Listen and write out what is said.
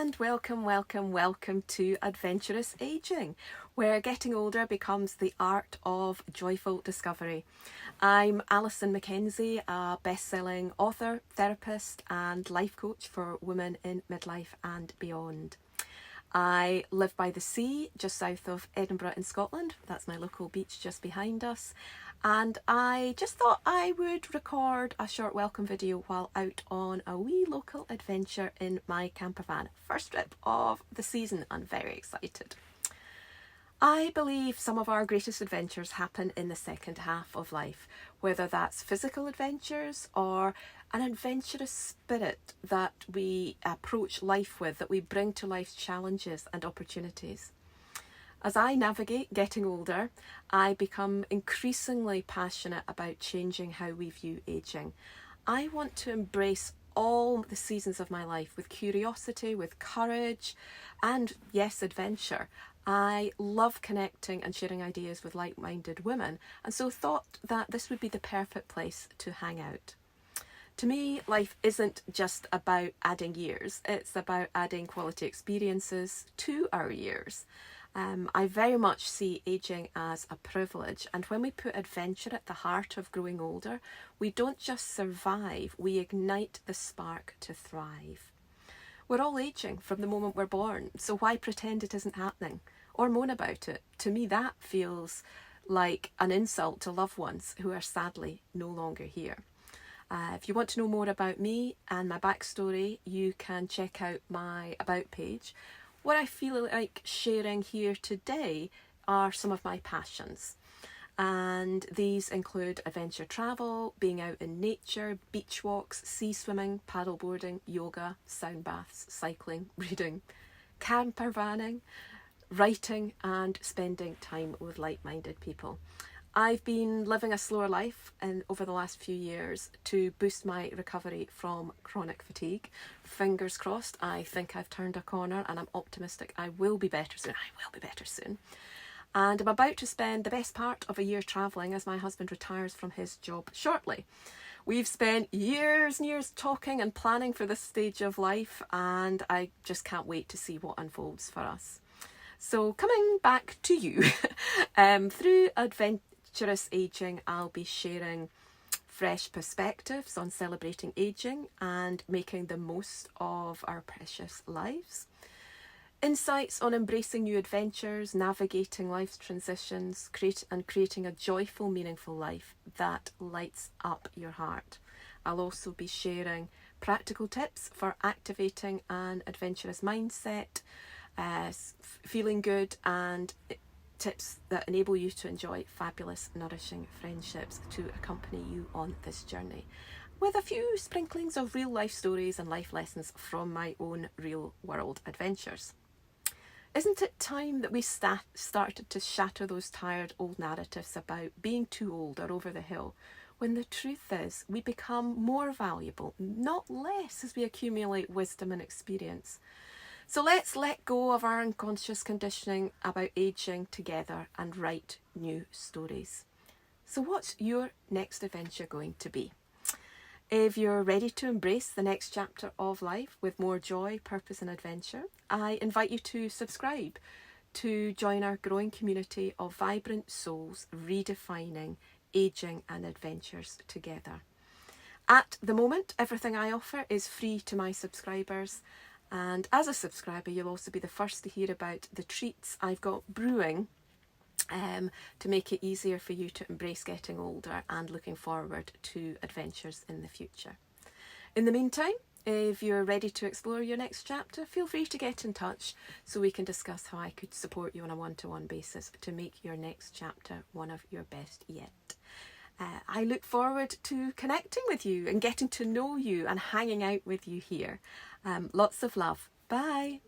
and welcome to Adventurous Aging, where getting older becomes the art of joyful discovery. I'm Alison Mackenzie, a best-selling author, therapist and life coach for women in midlife and beyond. I live by the sea, just south of Edinburgh in Scotland. That's my local beach just behind us. And I just thought I would record a short welcome video while out on a wee local adventure in my camper van. First trip of the season. I'm very excited. I believe some of our greatest adventures happen in the second half of life, whether that's physical adventures or an adventurous spirit that we approach life with, that we bring to life's challenges and opportunities. As I navigate getting older, I become increasingly passionate about changing how we view aging. I want to embrace all the seasons of my life with curiosity, with courage, and yes, adventure. I love connecting and sharing ideas with like-minded women, and so thought that this would be the perfect place to hang out. To me, life isn't just about adding years, it's about adding quality experiences to our years. I very much see aging as a privilege, and when we put adventure at the heart of growing older, we don't just survive, we ignite the spark to thrive. We're all aging from the moment we're born, so why pretend it isn't happening or moan about it? To me, that feels like an insult to loved ones who are sadly no longer here. If you want to know more about me and my backstory, you can check out my About page. What I feel like sharing here today are some of my passions. And these include adventure travel, being out in nature, beach walks, sea swimming, paddleboarding, yoga, sound baths, cycling, reading, camper vanning, writing and spending time with like-minded people. I've been living a slower life over the last few years to boost my recovery from chronic fatigue. Fingers crossed, I think I've turned a corner and I'm optimistic I will be better soon. And I'm about to spend the best part of a year travelling as my husband retires from his job shortly. We've spent years and years talking and planning for this stage of life, and I just can't wait to see what unfolds for us. So coming back to you, through Adventurous Aging, I'll be sharing fresh perspectives on celebrating aging and making the most of our precious lives. Insights on embracing new adventures, navigating life's transitions, creating a joyful, meaningful life that lights up your heart. I'll also be sharing practical tips for activating an adventurous mindset, feeling good, and tips that enable you to enjoy fabulous, nourishing friendships to accompany you on this journey, with a few sprinklings of real life stories and life lessons from my own real world adventures. Isn't it time that we started to shatter those tired old narratives about being too old or over the hill, when the truth is we become more valuable, not less, as we accumulate wisdom and experience? So let's let go of our unconscious conditioning about aging together and write new stories. So what's your next adventure going to be? If you're ready to embrace the next chapter of life with more joy, purpose and adventure, I invite you to subscribe to join our growing community of vibrant souls redefining aging and adventures together. At the moment, everything I offer is free to my subscribers. And as a subscriber, you'll also be the first to hear about the treats I've got brewing to make it easier for you to embrace getting older and looking forward to adventures in the future. In the meantime, if you're ready to explore your next chapter, feel free to get in touch so we can discuss how I could support you on a one-to-one basis to make your next chapter one of your best yet. I look forward to connecting with you and getting to know you and hanging out with you here. Lots of love. Bye.